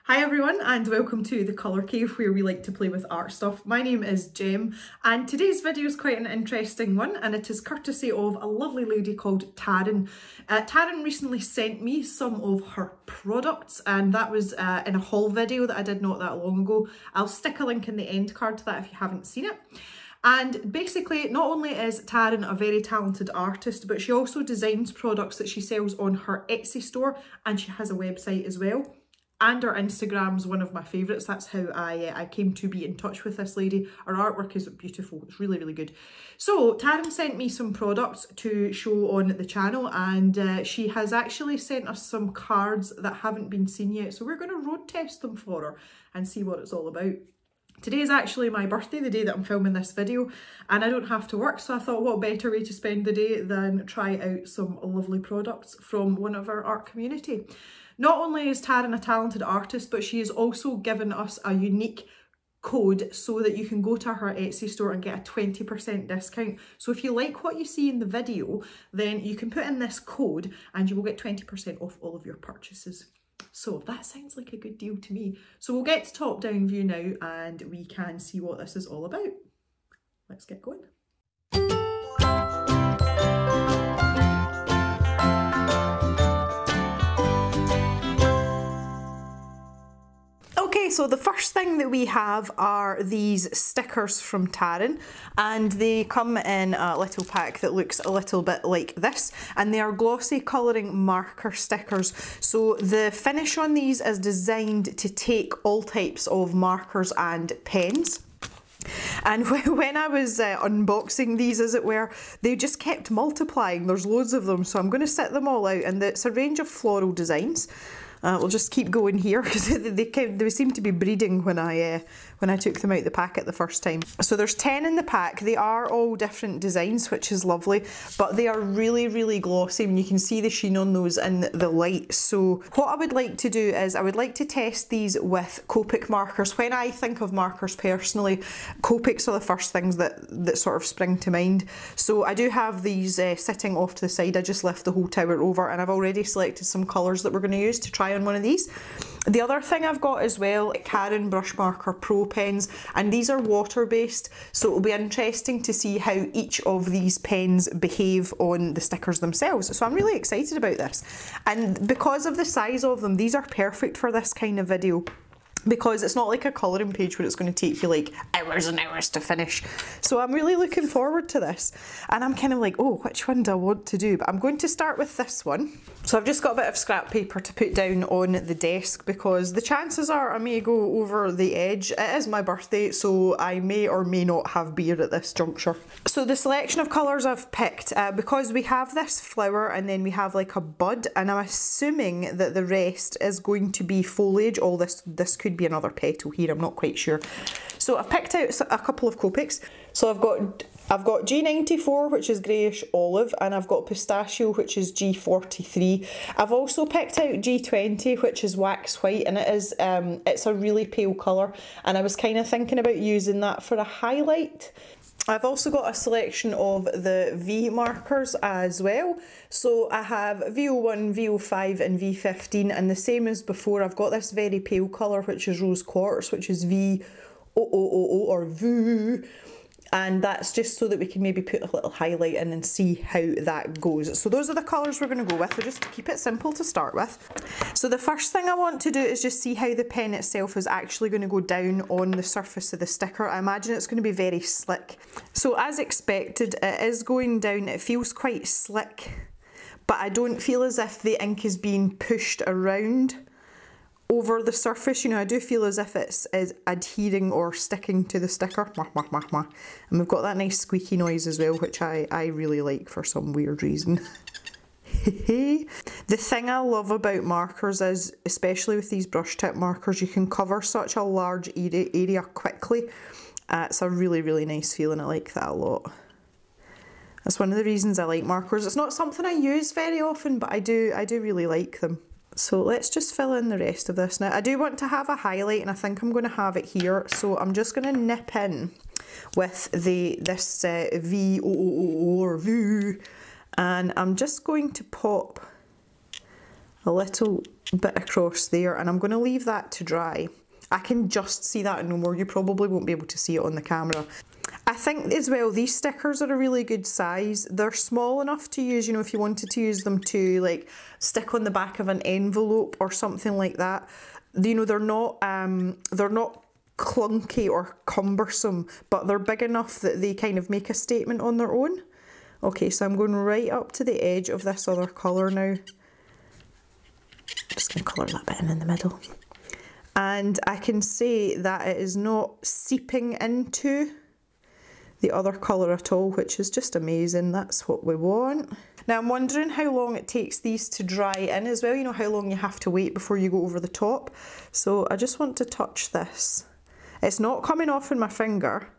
Hi everyone and welcome to the Colour Cave where we like to play with art stuff. My name is Jem and today's video is quite an interesting one and it is courtesy of a lovely lady called Tarryn. Tarryn recently sent me some of her products and that was in a haul video that I did not that long ago. I'll stick a link in the end card to that if you haven't seen it. And basically, not only is Tarryn a very talented artist, but she also designs products that she sells on her Etsy store and she has a website as well. And her Instagram's one of my favourites. That's how I came to be in touch with this lady. Her artwork is beautiful. It's really, really good. So Tarryn sent me some products to show on the channel and she has actually sent us some cards that haven't been seen yet. So we're going to road test them for her and see what it's all about. Today is actually my birthday, the day that I'm filming this video, and I don't have to work, so I thought what better way to spend the day than try out some lovely products from one of our art community. Not only is Tarryn a talented artist, but she has also given us a unique code so that you can go to her Etsy store and get a 20% discount. So if you like what you see in the video, then you can put in this code and you will get 20% off all of your purchases. So that sounds like a good deal to me. So we'll get to top down view now and we can see what this is all about. Let's get going. Okay, so the first thing that we have are these stickers from Tarryn and they come in a little pack that looks a little bit like this and they are glossy colouring marker stickers. So the finish on these is designed to take all types of markers and pens. And when I was unboxing these, as it were, they just kept multiplying. There's loads of them, so I'm going to set them all out and it's a range of floral designs. We'll just keep going here because they seem to be breeding when I took them out the packet the first time. So there's 10 in the pack. They are all different designs, which is lovely, but they are really, really glossy and you can see the sheen on those in the light. So what I would like to do is I would like to test these with Copic markers. When I think of markers personally, Copics are the first things that sort of spring to mind. So I do have these sitting off to the side. I just left the whole tower over and I've already selected some colours that we're going to use to try on one of these. The other thing I've got as well, Tarryn Brush Marker Pro pens, and these are water based, so it'll be interesting to see how each of these pens behave on the stickers themselves. So I'm really excited about this, and because of the size of them, these are perfect for this kind of video. Because it's not like a colouring page where it's going to take you like hours and hours to finish. So I'm really looking forward to this. And I'm kind of like, oh, which one do I want to do? But I'm going to start with this one. So I've just got a bit of scrap paper to put down on the desk because the chances are I may go over the edge. It is my birthday, so I may or may not have beer at this juncture. So the selection of colours I've picked, because we have this flower and then we have like a bud, and I'm assuming that the rest is going to be foliage. All this could be another petal here, I'm not quite sure. So I've picked out a couple of Copics. So I've got G94, which is greyish olive, and I've got Pistachio, which is G43. I've also picked out G20, which is wax white, and it's a really pale colour, and I was kind of thinking about using that for a highlight. I've also got a selection of the V markers as well. So I have V01, V05 and V15, and the same as before, I've got this very pale colour which is rose quartz, which is V00 or VOO. And that's just so that we can maybe put a little highlight in and see how that goes. So those are the colours we're going to go with, just to keep it simple to start with. So the first thing I want to do is just see how the pen itself is actually going to go down on the surface of the sticker. I imagine it's going to be very slick. So as expected, it is going down. It feels quite slick, but I don't feel as if the ink is being pushed around over the surface. You know, I do feel as if it's adhering or sticking to the sticker. And we've got that nice squeaky noise as well, which I really like for some weird reason. The thing I love about markers is, especially with these brush tip markers, you can cover such a large area quickly. It's a really, really nice feeling. I like that a lot. That's one of the reasons I like markers. It's not something I use very often, but I do really like them. So let's just fill in the rest of this. Now I do want to have a highlight and I think I'm going to have it here. So I'm just going to nip in with this VOO or VOO, and I'm just going to pop a little bit across there, and I'm going to leave that to dry. I can just see that and no more. You probably won't be able to see it on the camera. I think as well, these stickers are a really good size. They're small enough to use, you know, if you wanted to use them to like stick on the back of an envelope or something like that. You know, they're not clunky or cumbersome, but they're big enough that they kind of make a statement on their own. Okay, so I'm going right up to the edge of this other colour now. Just going to colour that bit in the middle. And I can say that it is not seeping into the other colour at all, which is just amazing. That's what we want. Now I'm wondering how long it takes these to dry in as well, you know, how long you have to wait before you go over the top. So I just want to touch this. It's not coming off in my finger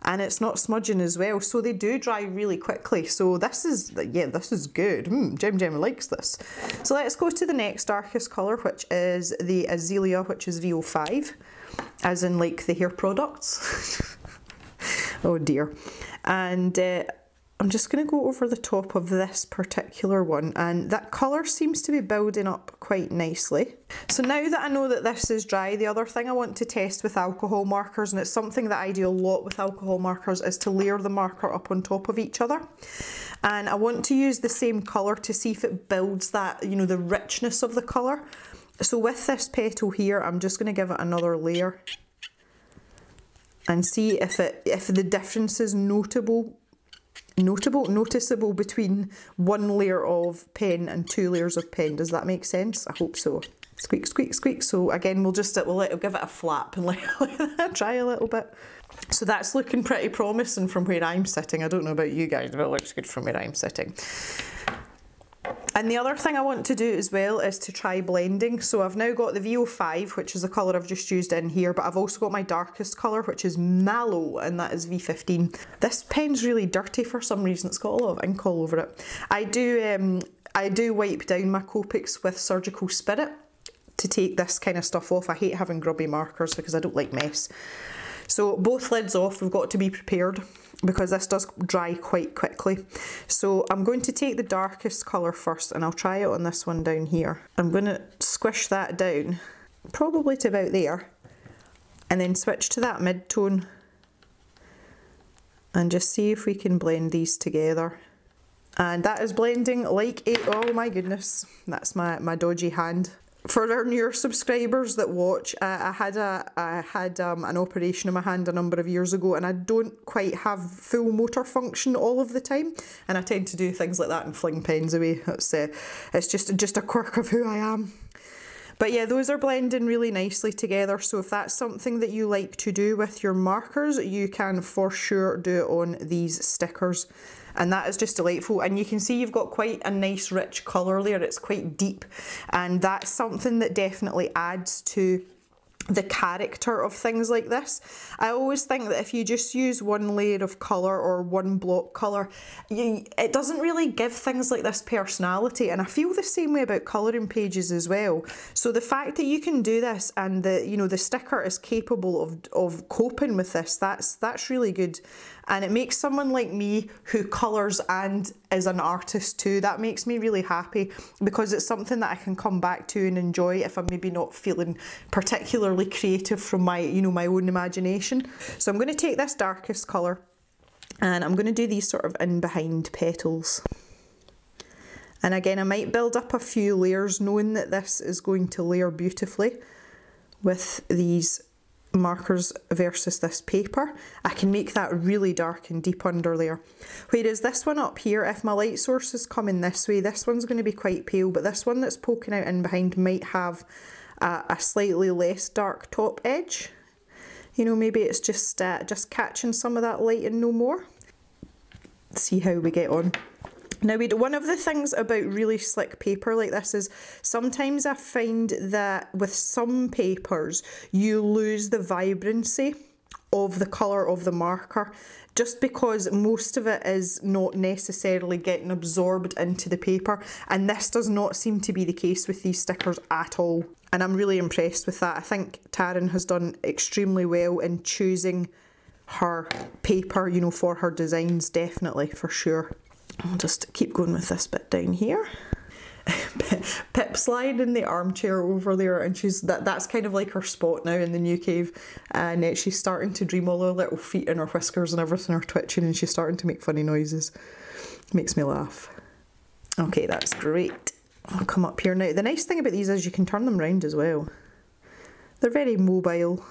and it's not smudging as well, so they do dry really quickly. So this is, yeah, this is good. Jem likes this. So let's go to the next darkest colour, which is the Azalea, which is VO5, as in like the hair products. Oh dear. And I'm just going to go over the top of this particular one, and that colour seems to be building up quite nicely. So now that I know that this is dry, the other thing I want to test with alcohol markers, and it's something that I do a lot with alcohol markers, is to layer the marker up on top of each other. And I want to use the same colour to see if it builds that, you know, the richness of the colour. So with this petal here, I'm just going to give it another layer and see if the difference is noticeable between one layer of pen and 2 layers of pen. Does that make sense? I hope so. Squeak, squeak, squeak. So again, we'll give it a flap and let that dry a little bit. So that's looking pretty promising from where I'm sitting. I don't know about you guys, but it looks good from where I'm sitting. And the other thing I want to do as well is to try blending. So I've now got the VO5, which is the colour I've just used in here, but I've also got my darkest colour, which is Mallow, and that is V15. This pen's really dirty for some reason. It's got a lot of ink all over it. I do wipe down my Copics with Surgical Spirit to take this kind of stuff off. I hate having grubby markers because I don't like mess. So both lids off, we've got to be prepared, because this does dry quite quickly. So I'm going to take the darkest colour first, and I'll try it on this one down here. I'm going to squish that down, probably to about there, and then switch to that mid-tone and just see if we can blend these together. And that is blending like a, oh my goodness, that's my dodgy hand. For our newer subscribers that watch, I had an operation in my hand a number of years ago, and I don't quite have full motor function all of the time, and I tend to do things like that and fling pens away. It's just a quirk of who I am. But yeah, those are blending really nicely together, so if that's something that you like to do with your markers, you can for sure do it on these stickers. And that is just delightful, and you can see you've got quite a nice rich colour there. It's quite deep, and that's something that definitely adds to the character of things like this. I always think that if you just use one layer of colour or one block colour, it doesn't really give things like this personality, and I feel the same way about colouring pages as well. So the fact that you can do this, and the sticker is capable of coping with this, that's really good. And it makes someone like me who colours and is an artist too, that makes me really happy, because it's something that I can come back to and enjoy if I'm maybe not feeling particularly creative from my own imagination. So I'm going to take this darkest colour and I'm going to do these sort of in behind petals. And again, I might build up a few layers, knowing that this is going to layer beautifully with these markers versus this paper. I can make that really dark and deep under layer. Whereas this one up here, if my light source is coming this way, this one's going to be quite pale, but this one that's poking out in behind might have a slightly less dark top edge. You know, maybe it's just catching some of that light and no more. See how we get on. Now, one of the things about really slick paper like this is sometimes I find that with some papers you lose the vibrancy of the colour of the marker, just because most of it is not necessarily getting absorbed into the paper, and this does not seem to be the case with these stickers at all. And I'm really impressed with that. I think Tarryn has done extremely well in choosing her paper, you know, for her designs, definitely, for sure. I'll just keep going with this bit down here. Pip's lying in the armchair over there, and that's kind of like her spot now in the new cave, and she's starting to dream. All her little feet and her whiskers and everything are twitching, and she's starting to make funny noises. Makes me laugh. Okay, that's great. I'll come up here now. The nice thing about these is you can turn them round as well. They're very mobile.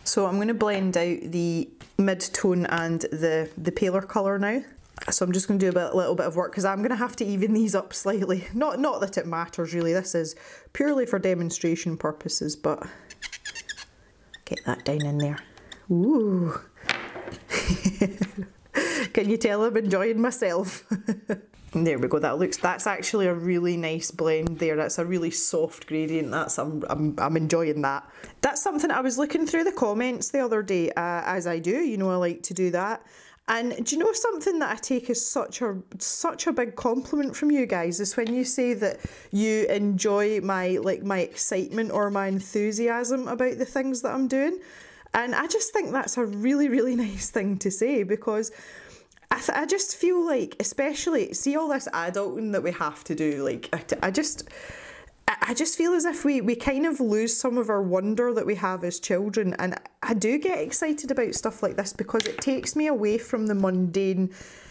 So I'm going to blend out the mid-tone and the paler colour now. So I'm just going to do a little bit of work because I'm going to have to even these up slightly. Not that it matters really, this is purely for demonstration purposes, but get that down in there. Ooh. Can you tell I'm enjoying myself? There we go, that's actually a really nice blend there. That's a really soft gradient. I'm enjoying that. That's something I was looking through the comments the other day, as I do, you know, I like to do that. And do you know something that I take as such a big compliment from you guys is when you say that you enjoy my excitement or my enthusiasm about the things that I'm doing. And I just think that's a really, really nice thing to say, because I just feel like, especially, see all this adulting that we have to do, like, I just feel as if we kind of lose some of our wonder that we have as children. And I do get excited about stuff like this because it takes me away from the mundane,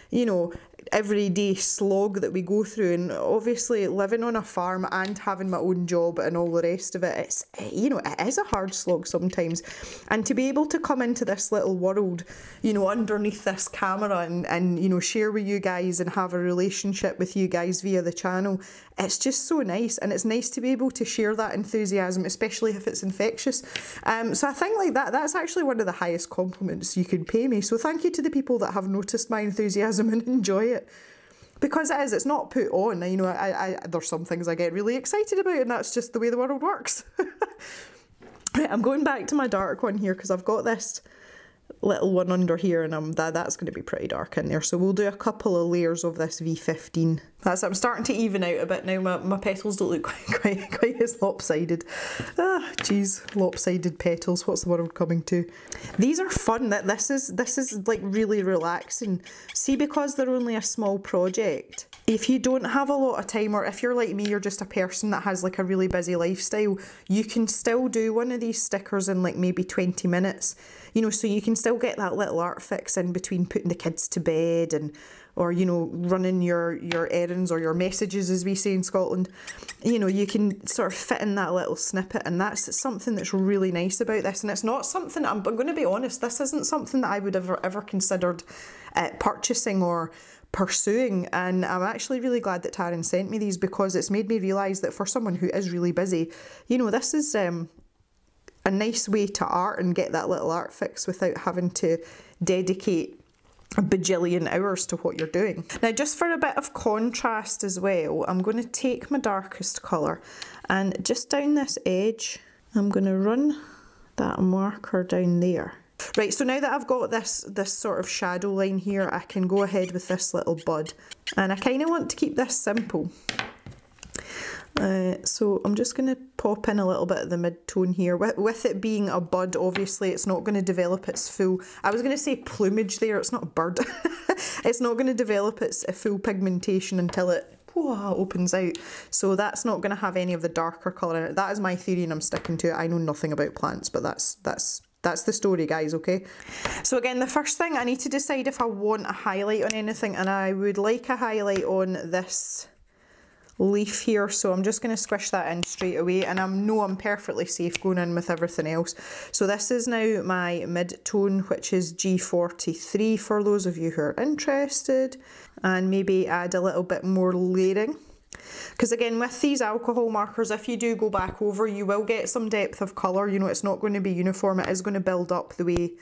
you know, everyday slog that we go through. And obviously living on a farm and having my own job and all the rest of it, it's, you know, it is a hard slog sometimes. And to be able to come into this little world, you know, underneath this camera and you know, share with you guys and have a relationship with you guys via the channel, it's just so nice. And it's nice to be able to share that enthusiasm, especially if it's infectious. So I think like that's actually one of the highest compliments you could pay me. So thank you to the people that have noticed my enthusiasm and enjoy it. Because it's not put on. You know, there's some things I get really excited about, and that's just the way the world works. Right, I'm going back to my dark one here because I've got this little one under here, and that's going to be pretty dark in there. So we'll do a couple of layers of this V15. I'm starting to even out a bit now. My petals don't look quite as lopsided. Ah, geez, lopsided petals. What's the word coming to? These are fun. This is like really relaxing. See, because they're only a small project, if you don't have a lot of time, or if you're like me, you're just a person that has like a really busy lifestyle, you can still do one of these stickers in like maybe 20 minutes. You know, so you can still get that little art fix in between putting the kids to bed or you know, running your errands or your messages, as we say in Scotland. You know, you can sort of fit in that little snippet, and that's something that's really nice about this. And it's not something, I'm going to be honest, this isn't something that I would ever considered purchasing or pursuing. And I'm actually really glad that Tarryn sent me these, because it's made me realise that for someone who is really busy, you know, this is a nice way to art and get that little art fix without having to dedicate a bajillion hours to what you're doing. Now, just for a bit of contrast as well, I'm going to take my darkest colour, and just down this edge, I'm going to run that marker down there. Right, so now that I've got this sort of shadow line here, I can go ahead with this little bud. And I kind of want to keep this simple. So I'm just going to pop in a little bit of the mid-tone here. With it being a bud, obviously it's not going to develop its full, I was going to say plumage there, it's not a bird. It's not going to develop its full pigmentation until it opens out. So that's not going to have any of the darker colour in it. That is my theory and I'm sticking to it. I know nothing about plants, but that's the story, guys, okay? So again, the first thing, I need to decide if I want a highlight on anything, and I would like a highlight on this leaf here, so I'm just going to squish that in straight away, and I'm perfectly safe going in with everything else. So this is now my mid-tone, which is G43 for those of you who are interested, and maybe add a little bit more layering. Because again, with these alcohol markers, if you do go back over, you will get some depth of colour. You know, it's not going to be uniform, it is going to build up the way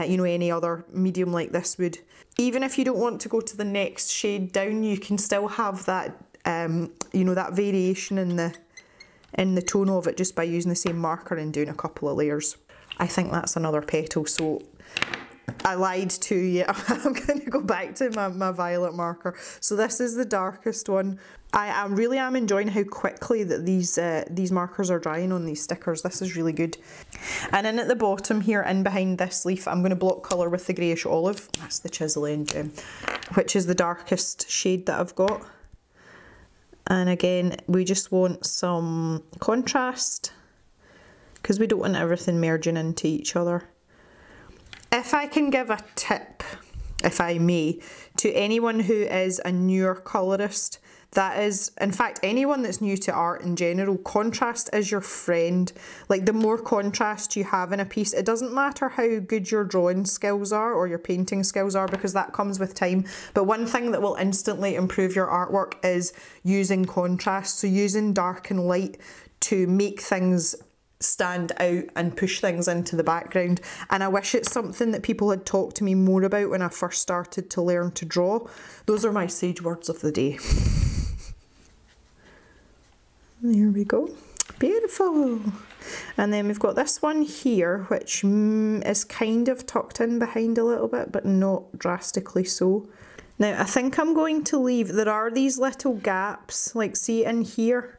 you know, any other medium like this would. Even if you don't want to go to the next shade down, you can still have that you know, that variation in the tone of it just by using the same marker and doing a couple of layers. I think that's another petal, so I lied to you. I'm going to go back to my violet marker. So this is the darkest one. I really am enjoying how quickly that these markers are drying on these stickers. This is really good. And in at the bottom here, in behind this leaf, I'm going to block colour with the greyish olive. That's the chisel end, which is the darkest shade that I've got. And again, we just want some contrast because we don't want everything merging into each other. If I can give a tip, if I may, to anyone who is a newer colourist, that is, in fact, anyone that's new to art in general, contrast is your friend. Like, the more contrast you have in a piece, it doesn't matter how good your drawing skills are or your painting skills are, because that comes with time. But one thing that will instantly improve your artwork is using contrast. So using dark and light to make things stand out and push things into the background. And I wish it's something that people had talked to me more about when I first started to learn to draw. Those are my sage words of the day. There we go. Beautiful. And then we've got this one here, which is kind of tucked in behind a little bit, but not drastically so. Now, I think I'm going to leave, there are these little gaps, like see in here.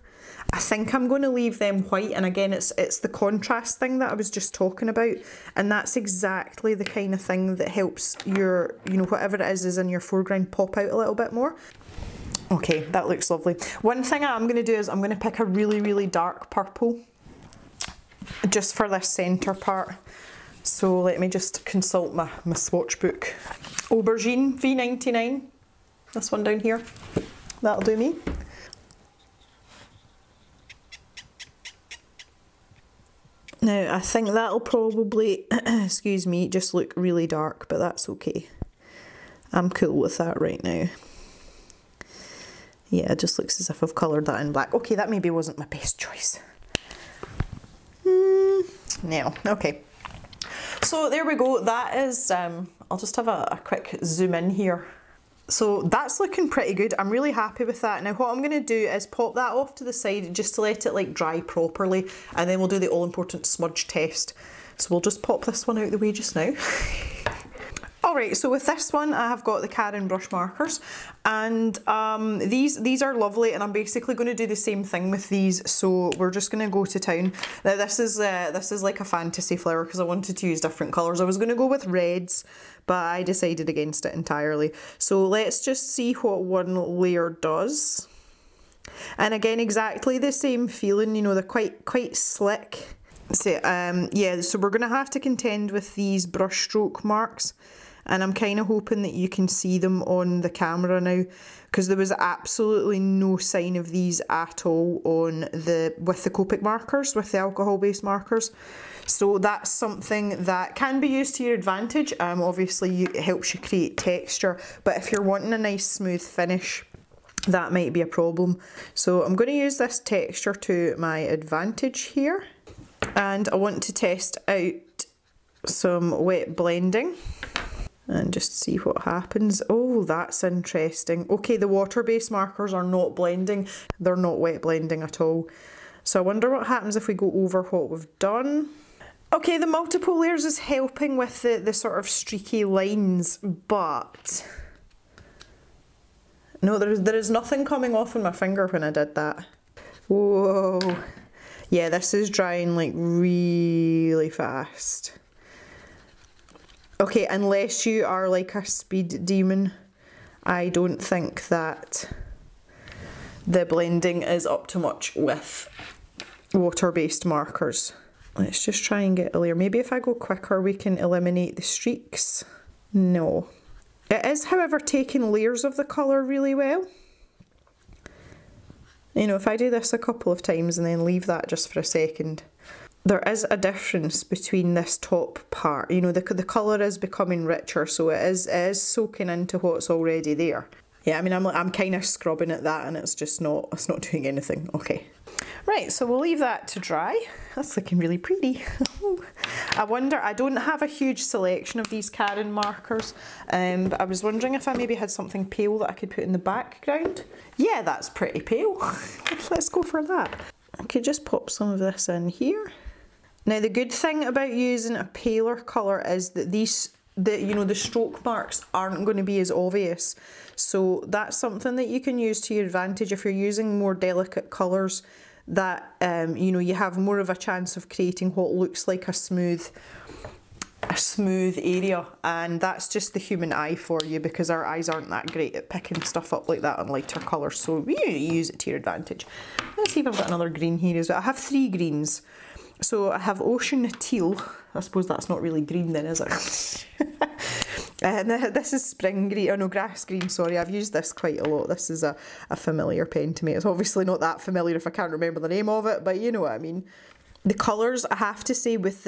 I think I'm going to leave them white, and again, it's the contrast thing that I was just talking about, and that's exactly the kind of thing that helps your, you know, whatever it is in your foreground pop out a little bit more. Okay, that looks lovely. One thing I'm going to do is I'm going to pick a really, really dark purple just for this centre part. So let me just consult my swatch book. Aubergine V99, this one down here, that'll do me. Now, I think that'll probably, excuse me, just look really dark, but that's okay. I'm cool with that right now. Yeah, it just looks as if I've coloured that in black. Okay, that maybe wasn't my best choice. No, okay. So there we go, that is, I'll just have a quick zoom in here. So that's looking pretty good. I'm really happy with that. Now what I'm going to do is pop that off to the side just to let it like dry properly, and then we'll do the all important smudge test. So we'll just pop this one out the way just now. Alright, so with this one I have got the Tarryn brush markers, and these are lovely, and I'm basically going to do the same thing with these, so we're just going to go to town. Now this is like a fantasy flower because I wanted to use different colours. I was going to go with reds, but I decided against it entirely. So let's just see what one layer does. And again, exactly the same feeling, you know, they're quite slick. So, yeah, so we're going to have to contend with these brush stroke marks. And I'm kind of hoping that you can see them on the camera now, because there was absolutely no sign of these at all on with the Copic markers, with the alcohol-based markers. So that's something that can be used to your advantage. Obviously, it helps you create texture, but if you're wanting a nice smooth finish, that might be a problem. So I'm going to use this texture to my advantage here, and I want to test out some wet blending and just see what happens. Oh, that's interesting. Okay, the water-based markers are not blending. They're not wet blending at all. So I wonder what happens if we go over what we've done. Okay, the multiple layers is helping with the sort of streaky lines, but no, there is nothing coming off on my finger when I did that. Whoa. Yeah, this is drying like really fast. Okay, unless you are like a speed demon, I don't think that the blending is up to much with water-based markers. Let's just try and get a layer. Maybe if I go quicker we can eliminate the streaks. No. It is, however, taking layers of the colour really well. You know, if I do this a couple of times and then leave that just for a second, there is a difference between this top part. You know, the colour is becoming richer, so it is soaking into what's already there. Yeah, I mean, I'm kind of scrubbing at that and it's not doing anything. Okay. Right, so we'll leave that to dry. That's looking really pretty. I wonder, I don't have a huge selection of these Tarryn markers, but I was wondering if I maybe had something pale that I could put in the background. Yeah, that's pretty pale. Let's go for that. I could just pop some of this in here. Now the good thing about using a paler colour is that the stroke marks aren't going to be as obvious. So that's something that you can use to your advantage if you're using more delicate colours, that you know, you have more of a chance of creating what looks like a smooth a smooth area, and that's just the human eye for you, because our eyes aren't that great at picking stuff up like that on lighter colours, so you use it to your advantage. Let's see if I've got another green here as well. I have 3 greens. So I have Ocean Teal. I suppose that's not really green then, is it? And this is Spring Green, oh no, Grass Green, sorry. I've used this quite a lot. This is a familiar pen to me. It's obviously not that familiar if I can't remember the name of it, but you know what I mean. The colours, I have to say, with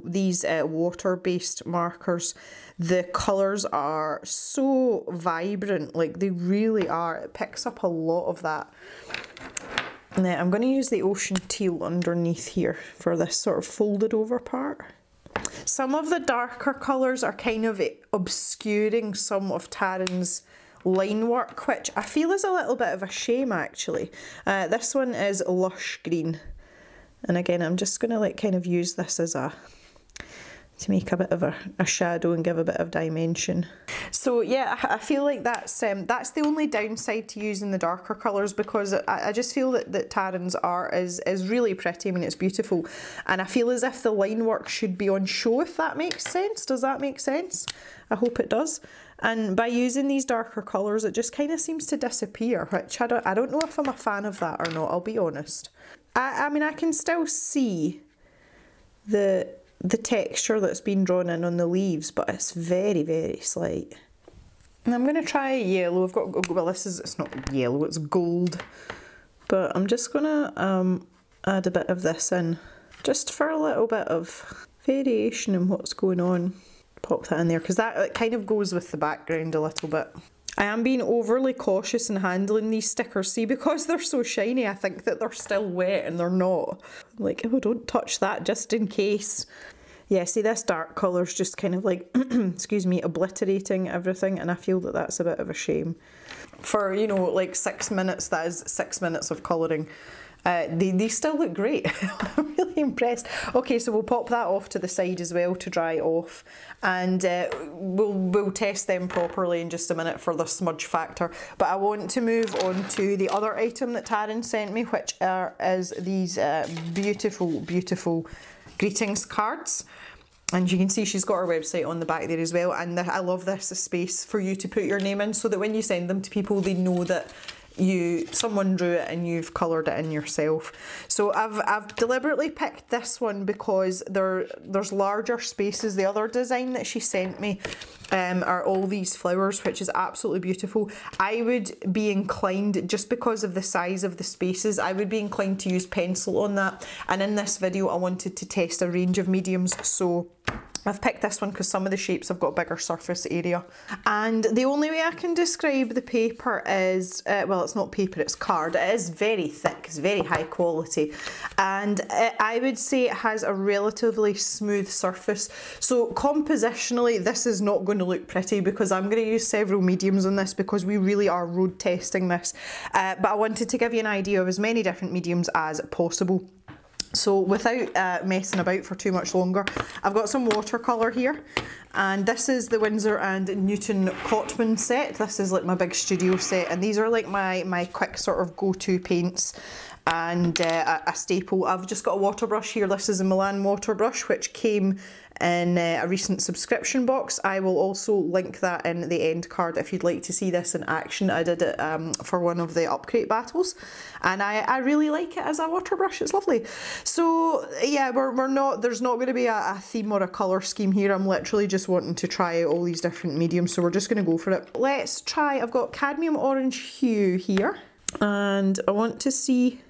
these water-based markers, the colours are so vibrant, like they really are. It picks up a lot of that. Now I'm going to use the Ocean Teal underneath here for this sort of folded over part. Some of the darker colours are kind of obscuring some of Tarryn's line work, which I feel is a little bit of a shame actually. This one is Lush Green, and again I'm just going to like kind of use this as to make a bit of a shadow and give a bit of dimension. So yeah, I feel like that's the only downside to using the darker colours, because I just feel that Tarryn's art is really pretty. I mean, it's beautiful, and I feel as if the line work should be on show, if that makes sense. Does that make sense? I hope it does. And by using these darker colours, it just kind of seems to disappear, which I don't know if I'm a fan of that or not, I'll be honest. I mean, I can still see the texture that's been drawn in on the leaves, but it's very, very slight. And I'm going to try yellow. I've got, well, it's not yellow, it's gold. But I'm just going to add a bit of this in, just for a little bit of variation in what's going on. Pop that in there, because that kind of goes with the background a little bit. I am being overly cautious in handling these stickers. See, because they're so shiny, I think that they're still wet and they're not. I'm like, oh, don't touch that just in case. Yeah, see, this dark colour's just kind of like, excuse me, obliterating everything, and I feel that that's a bit of a shame. For, you know, like 6 minutes, that is 6 minutes of colouring. They still look great. I'm really impressed. Okay, so we'll pop that off to the side as well to dry off, and we'll test them properly in just a minute for the smudge factor. But I want to move on to the other item that Tarryn sent me, which is these beautiful, beautiful greetings cards. And you can see she's got her website on the back there as well, and I love this space for you to put your name in, so that when you send them to people, they know that someone drew it and you've coloured it in yourself. So I've deliberately picked this one because there's larger spaces. The other design that she sent me are all these flowers, which is absolutely beautiful. I would be inclined, just because of the size of the spaces, I would be inclined to use pencil on that. And in this video I wanted to test a range of mediums, so I've picked this one because some of the shapes have got bigger surface area. And the only way I can describe the paper is, well, it's not paper, it's card. It is very thick, it's very high quality. And I would say it has a relatively smooth surface. So compositionally, this is not going to look pretty, because I'm going to use several mediums on this, because we really are road testing this. But I wanted to give you an idea of as many different mediums as possible. So without messing about for too much longer, I've got some watercolour here, and this is the Winsor and Newton Cotman set. This is like my big studio set, and these are like my quick sort of go-to paints and a staple. I've just got a water brush here. This is a Milan water brush, which came in a recent subscription box. I will also link that in the end card if you'd like to see this in action. I did it for one of the upgrade battles, and I really like it as a water brush. It's lovely. So yeah, there's not going to be a theme or a colour scheme here. I'm literally just wanting to try out all these different mediums, so we're just going to go for it. Let's try, I've got cadmium orange hue here, and I want to see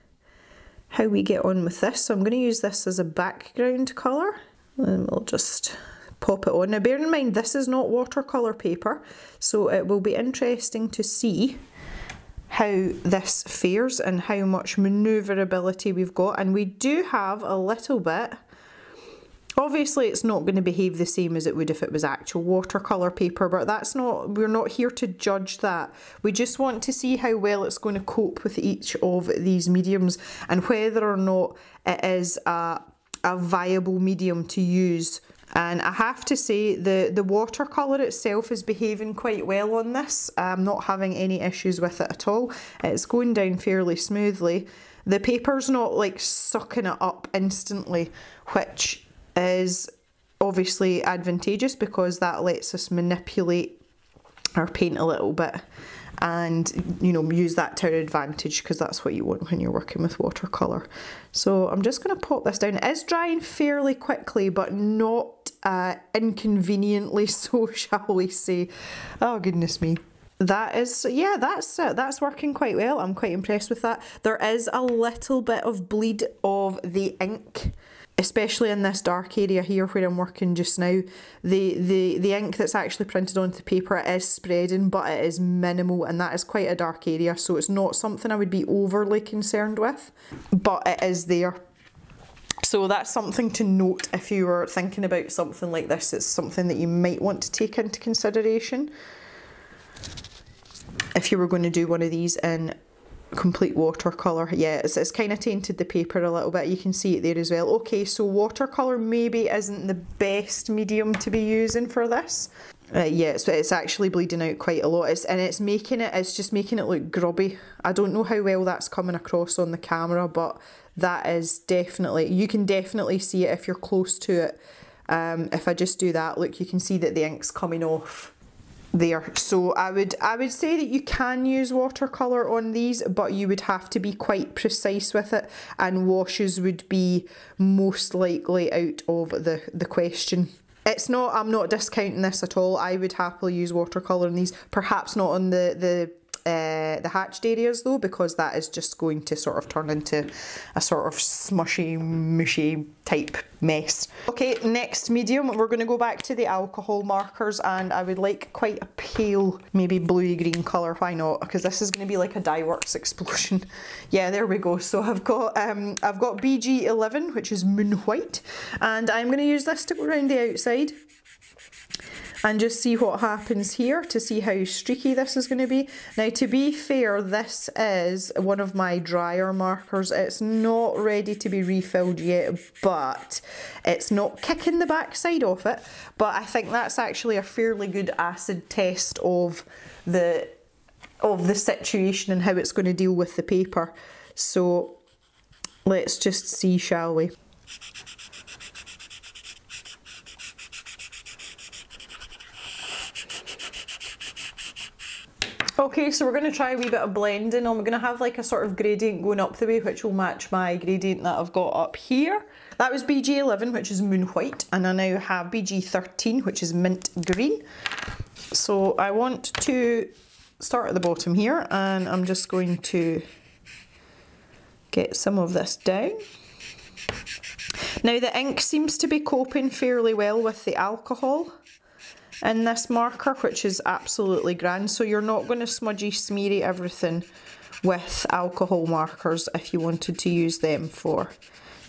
how we get on with this. So I'm going to use this as a background colour, and we'll just pop it on. Now bear in mind, this is not watercolour paper, so it will be interesting to see how this fares and how much manoeuvrability we've got. And we do have a little bit, obviously it's not going to behave the same as it would if it was actual watercolour paper, but that's not, we're not here to judge that. We just want to see how well it's going to cope with each of these mediums, and whether or not it is a viable medium to use. And I have to say the watercolour itself is behaving quite well on this. I'm not having any issues with it at all. It's going down fairly smoothly. The paper's not like sucking it up instantly, which is obviously advantageous because that lets us manipulate our paint a little bit and, you know, use that to our advantage, because that's what you want when you're working with watercolour. So I'm just going to pop this down. It is drying fairly quickly, but not inconveniently so, shall we say. Oh, goodness me. That is, yeah, that's working quite well. I'm quite impressed with that. There is a little bit of bleed of the ink, especially in this dark area here where I'm working just now. The ink that's actually printed onto the paper is spreading, but it is minimal, and that is quite a dark area, so it's not something I would be overly concerned with, but it is there. So that's something to note if you were thinking about something like this. It's something that you might want to take into consideration if you were going to do one of these in complete watercolour. Yeah, it's kind of tainted the paper a little bit. You can see it there as well. Okay, so watercolour maybe isn't the best medium to be using for this. Yeah, so it's actually bleeding out quite a lot. It's just making it look grubby. I don't know how well that's coming across on the camera, but that is definitely, you can definitely see it if you're close to it. If I just do that, look, you can see that the ink's coming off there. So I would say that you can use watercolour on these, but you would have to be quite precise with it, and washes would be most likely out of the question. It's not, I'm not discounting this at all. I would happily use watercolour on these, perhaps not on the hatched areas though, because that is just going to sort of turn into a sort of smushy, mushy type mess. Okay, next medium, we're going to go back to the alcohol markers, and I would like quite a pale, maybe bluey green colour. Why not? Because this is going to be like a dye works explosion. Yeah, there we go. So I've got BG11, which is moon white, and I'm going to use this to go around the outside and just see what happens here, to see how streaky this is going to be. Now, to be fair, this is one of my drier markers. It's not ready to be refilled yet, but it's not kicking the backside off it. But I think that's actually a fairly good acid test of the situation and how it's going to deal with the paper. So let's just see, shall we? Okay, so we're going to try a wee bit of blending. I'm going to have like a sort of gradient going up the way, which will match my gradient that I've got up here. That was BG11, which is moon white, and I now have BG13, which is mint green. So I want to start at the bottom here, and I'm just going to get some of this down. Now the ink seems to be coping fairly well with the alcohol in this marker, which is absolutely grand. So you're not going to smudgy smeary everything with alcohol markers if you wanted to use them for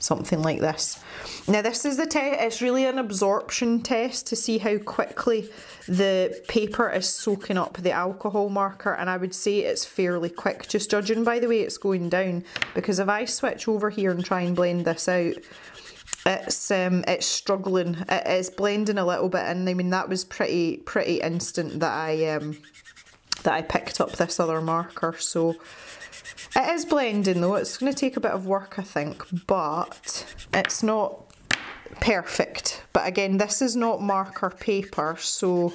something like this. Now this is the test, it's really an absorption test to see how quickly the paper is soaking up the alcohol marker, and I would say it's fairly quick, just judging by the way it's going down, because if I switch over here and try and blend this out, it's struggling. It is blending a little bit, and I mean that was pretty instant that I picked up this other marker. So it is blending though. It's going to take a bit of work, I think, but it's not perfect. But again, this is not marker paper, so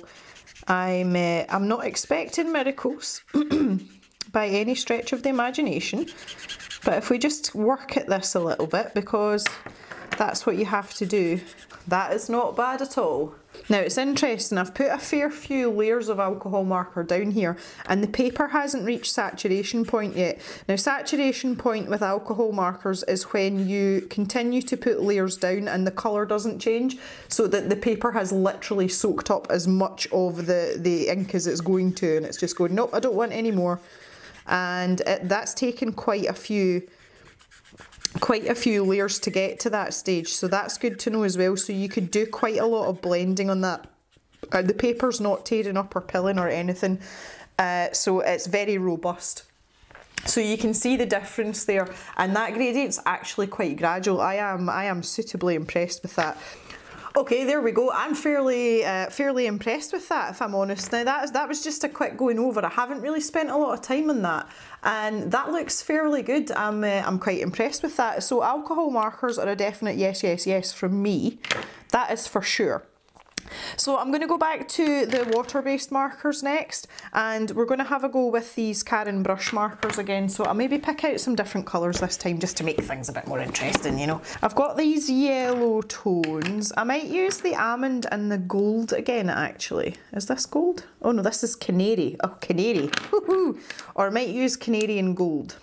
I'm not expecting miracles by any stretch of the imagination. But if we just work at this a little bit, because that's what you have to do. That is not bad at all. Now it's interesting, I've put a fair few layers of alcohol marker down here, and the paper hasn't reached saturation point yet. Now saturation point with alcohol markers is when you continue to put layers down and the colour doesn't change, so that the paper has literally soaked up as much of the ink as it's going to, and it's just going, nope, I don't want any more. And that's taken quite a few layers to get to that stage, so that's good to know as well. So you could do quite a lot of blending on that. The paper's not tearing up or pilling or anything, so it's very robust. So you can see the difference there, and that gradient's actually quite gradual. I am suitably impressed with that. Okay, there we go. I'm fairly impressed with that, if I'm honest. Now that was just a quick going over. I haven't really spent a lot of time on that. and that looks fairly good. I'm quite impressed with that. So alcohol markers are a definite yes, yes, yes from me. That is for sure. So I'm going to go back to the water-based markers next, and we're going to have a go with these Tarryn brush markers again. So I'll maybe pick out some different colours this time just to make things a bit more interesting, you know. I've got these yellow tones. I might use the almond and the gold again, actually. Is this gold? Oh no, this is canary. Oh, canary. Woohoo! Or I might use canary and gold.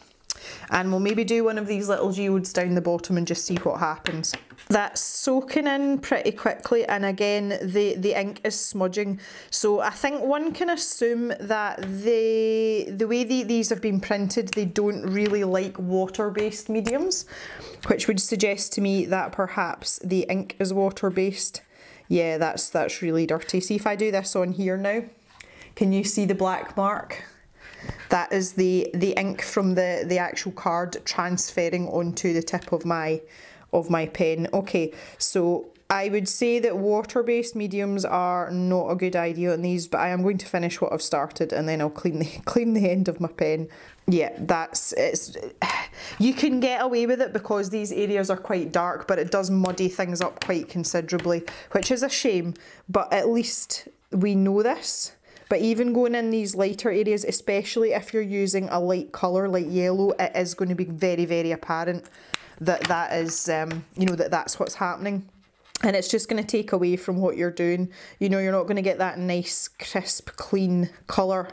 And we'll maybe do one of these little geodes down the bottom and just see what happens. That's soaking in pretty quickly, and again the ink is smudging, so I think one can assume that the way these have been printed, they don't really like water-based mediums, which would suggest to me that perhaps the ink is water-based. Yeah, that's really dirty. See, if I do this on here now, can you see the black mark? That is the ink from the actual card transferring onto the tip of my pen. Okay, so I would say that water-based mediums are not a good idea on these, but I am going to finish what I've started and then I'll clean the end of my pen. Yeah, you can get away with it because these areas are quite dark, but it does muddy things up quite considerably, which is a shame, but at least we know this. But even going in these lighter areas, especially if you're using a light colour like yellow, it is going to be very, very apparent that is, you know, that's what's happening. And it's just going to take away from what you're doing. You know, you're not going to get that nice, crisp, clean colour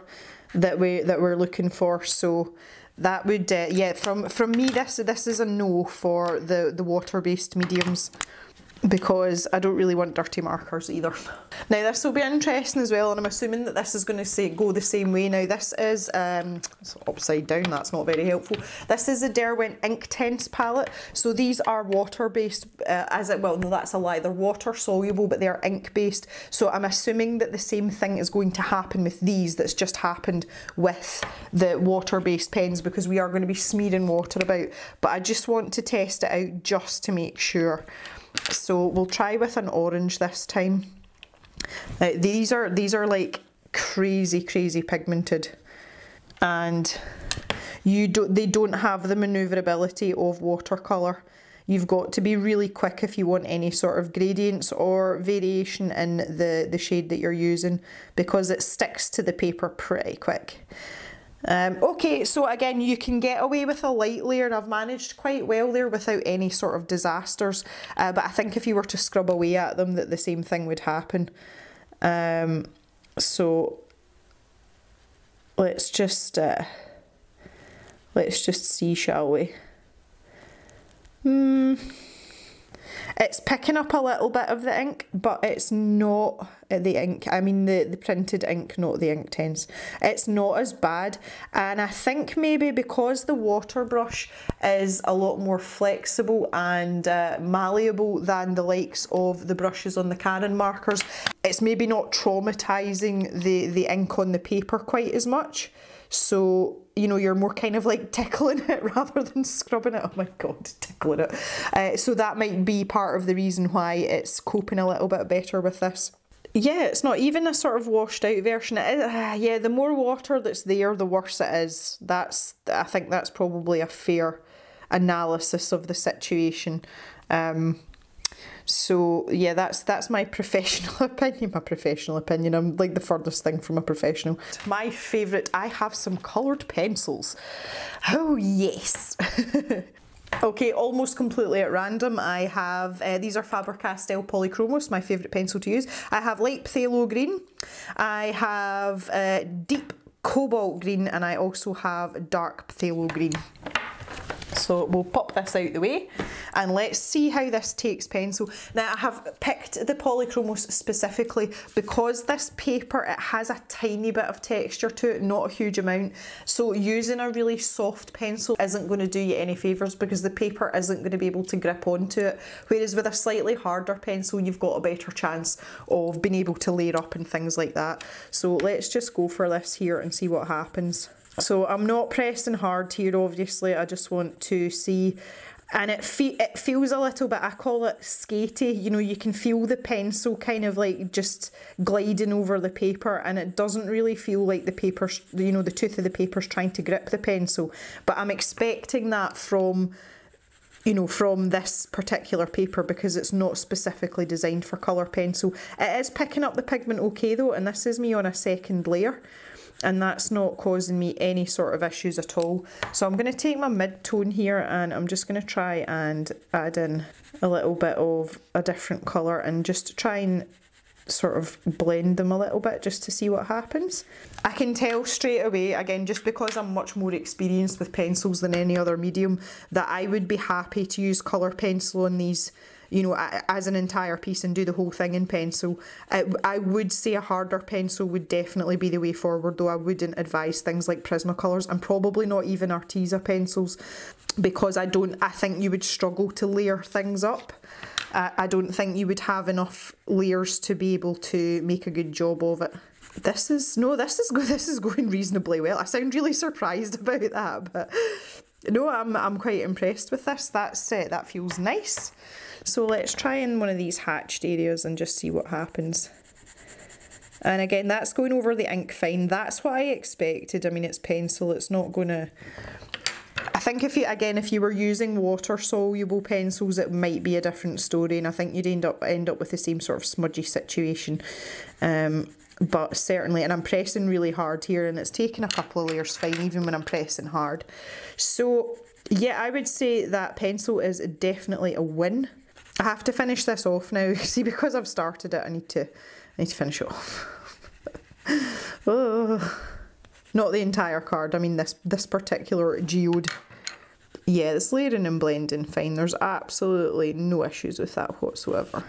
that we're looking for. So that would, yeah, from me, this is a no for the water-based mediums, because I don't really want dirty markers either. Now this will be interesting as well, and I'm assuming that this is going to go the same way. Now this is, it's upside down, that's not very helpful. This is a Darwin Inktense palette. So these are water-based, well no, that's a lie, they're water-soluble, but they're ink-based. So I'm assuming that the same thing is going to happen with these that's just happened with the water-based pens, because we are going to be smearing water about. But I just want to test it out just to make sure. So we'll try with an orange this time. These are like crazy pigmented, and they don't have the manoeuvrability of watercolour. You've got to be really quick if you want any sort of gradients or variation in the shade that you're using, because it sticks to the paper pretty quick. Okay, so again, you can get away with a light layer, and I've managed quite well there without any sort of disasters, but I think if you were to scrub away at them, that the same thing would happen. So let's just see, shall we? It's picking up a little bit of the ink, but it's not the ink, I mean the printed ink, not the Inktense. It's not as bad, and I think maybe because the water brush is a lot more flexible and malleable than the likes of the brushes on the Tarryn markers, it's maybe not traumatising the ink on the paper quite as much. So, you know, you're more kind of like tickling it rather than scrubbing it. Oh my god, tickling it. So that might be part of the reason why it's coping a little bit better with this. Yeah, it's not even a sort of washed out version. Yeah, the more water that's there, the worse it is. I think that's probably a fair analysis of the situation. So yeah, that's my professional opinion. My professional opinion. I'm like the furthest thing from a professional. My favourite, I have some coloured pencils. Oh yes. Okay, almost completely at random, I have, these are Faber-Castell Polychromos, my favourite pencil to use. I have light phthalo green, I have deep cobalt green, and I also have dark phthalo green. So we'll pop this out the way and let's see how this takes pencil. Now I have picked the Polychromos specifically because this paper, it has a tiny bit of texture to it, not a huge amount. So using a really soft pencil isn't going to do you any favours because the paper isn't going to be able to grip onto it. Whereas with a slightly harder pencil, you've got a better chance of being able to layer up and things like that. So let's just go for this here and see what happens. So I'm not pressing hard here, obviously, I just want to see And it feels a little bit, I call it skatey, you know, you can feel the pencil kind of like just gliding over the paper, and it doesn't really feel like the paper's, you know, the tooth of the paper's trying to grip the pencil. But I'm expecting that from, you know, from this particular paper because it's not specifically designed for colour pencil. It is picking up the pigment okay though, and this is me on a second layer, and that's not causing me any sort of issues at all. So I'm going to take my mid-tone here and I'm just going to try and add in a little bit of a different colour and just try and sort of blend them a little bit just to see what happens. I can tell straight away, again, just because I'm much more experienced with pencils than any other medium, that I would be happy to use colour pencil on these, you know, as an entire piece and do the whole thing in pencil. I would say a harder pencil would definitely be the way forward, though I wouldn't advise things like Prismacolors and probably not even Arteza pencils, because I think you would struggle to layer things up. I don't think you would have enough layers to be able to make a good job of it. This is going reasonably well. I sound really surprised about that, but no, I'm quite impressed with this. That feels nice. So let's try in one of these hatched areas and just see what happens. And again, that's going over the ink fine. That's what I expected. I mean, it's pencil, it's not going to... I think if you were using water soluble pencils, it might be a different story, and I think you'd end up with the same sort of smudgy situation. But certainly, and I'm pressing really hard here, and it's taking a couple of layers fine even when I'm pressing hard. So yeah, I would say that pencil is definitely a win. I have to finish this off now. See, because I've started it, I need to finish it off. Oh. Not the entire card, I mean this particular geode. Yeah, this layering and blending fine. There's absolutely no issues with that whatsoever.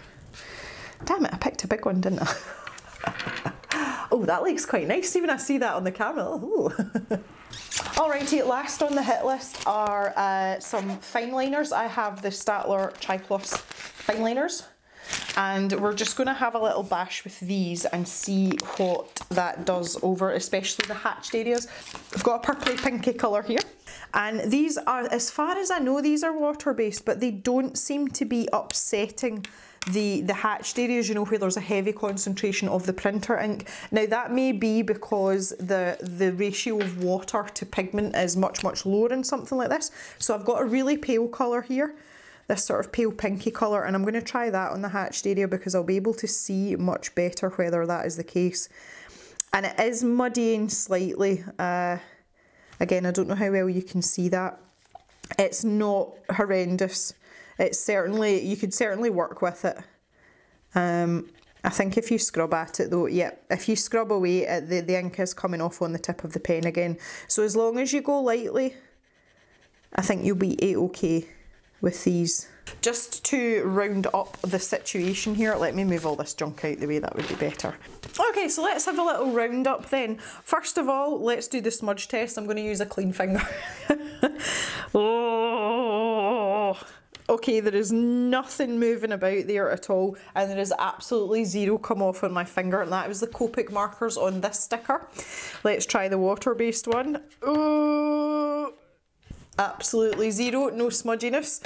Damn it, I picked a big one, didn't I? Oh, that looks quite nice. See, when I see that on the camera. Oh. Alrighty, last on the hit list are some fine liners. I have the Staedtler Tri-Plus fine liners, and we're just going to have a little bash with these and see what that does over especially the hatched areas. I've got a purpley pinky colour here, and these are, as far as I know, these are water based, but they don't seem to be upsetting the hatched areas, you know, where there's a heavy concentration of the printer ink. Now that may be because the ratio of water to pigment is much lower in something like this. So I've got a really pale colour here, this sort of pale pinky colour, and I'm going to try that on the hatched area because I'll be able to see much better whether that is the case. And it is muddying slightly. Again, I don't know how well you can see that. It's not horrendous. It's certainly, you could certainly work with it. I think if you scrub at it though, yeah, if you scrub away, the ink is coming off on the tip of the pen again. So as long as you go lightly, I think you'll be a-okay with these. Just to round up the situation here, let me move all this junk out the way, that would be better. Okay, so let's have a little round up then. First of all, let's do the smudge test. I'm going to use a clean finger. Oh. Okay, there is nothing moving about there at all, and there is absolutely zero come off on my finger, and that was the Copic Markers on this sticker. Let's try the water-based one. Oh, absolutely zero, no smudginess.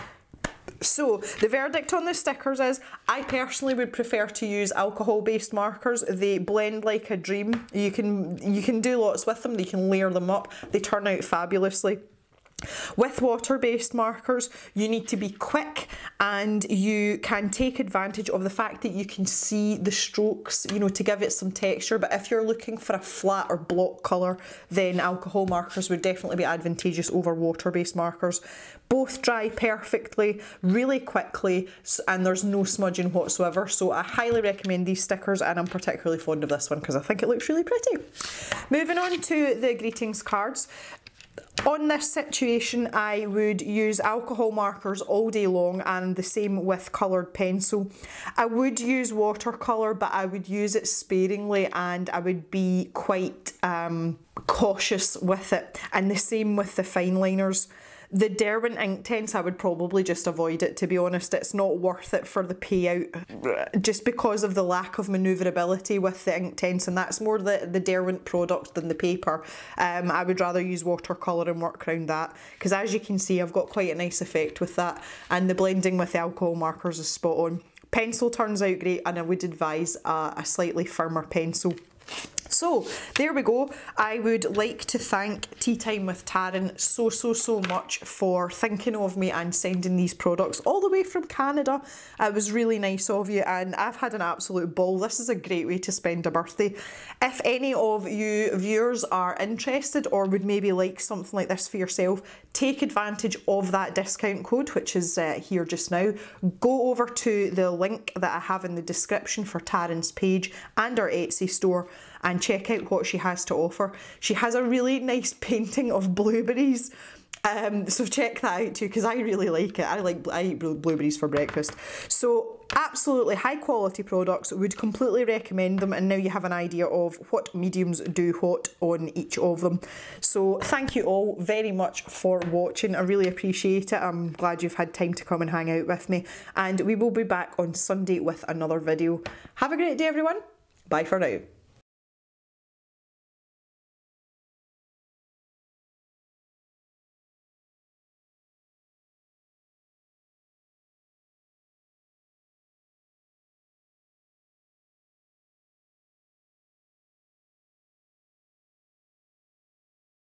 So the verdict on the stickers is, I personally would prefer to use alcohol-based markers. They blend like a dream. You can do lots with them. You can layer them up. They turn out fabulously. With water-based markers, you need to be quick, and you can take advantage of the fact that you can see the strokes, you know, to give it some texture. But if you're looking for a flat or block colour, then alcohol markers would definitely be advantageous over water-based markers. Both dry perfectly, really quickly, and there's no smudging whatsoever. So I highly recommend these stickers, and I'm particularly fond of this one because I think it looks really pretty. Moving on to the greetings cards. On this situation, I would use alcohol markers all day long, and the same with coloured pencil. I would use watercolour, but I would use it sparingly, and I would be quite cautious with it. And the same with the fine liners. The Darwin Inktense, I would probably just avoid it, to be honest. It's not worth it for the payout, just because of the lack of manoeuvrability with the Inktense, and that's more the Darwin product than the paper. I would rather use watercolour and work around that, because as you can see, I've got quite a nice effect with that, and the blending with the alcohol markers is spot on. Pencil turns out great, and I would advise a slightly firmer pencil. So there we go. I would like to thank Teatime with Tarryn so much for thinking of me and sending these products all the way from Canada. It was really nice of you, and I've had an absolute ball. This is a great way to spend a birthday. If any of you viewers are interested or would maybe like something like this for yourself, take advantage of that discount code, which is here just now. Go over to the link that I have in the description for Tarryn's page and our Etsy store and check out what she has to offer. She has a really nice painting of blueberries, so check that out too, because I really like it. I eat blueberries for breakfast. So absolutely high quality products, would completely recommend them, and now you have an idea of what mediums do what on each of them. So thank you all very much for watching. I really appreciate it. I'm glad you've had time to come and hang out with me, and we will be back on Sunday with another video. Have a great day everyone. Bye for now.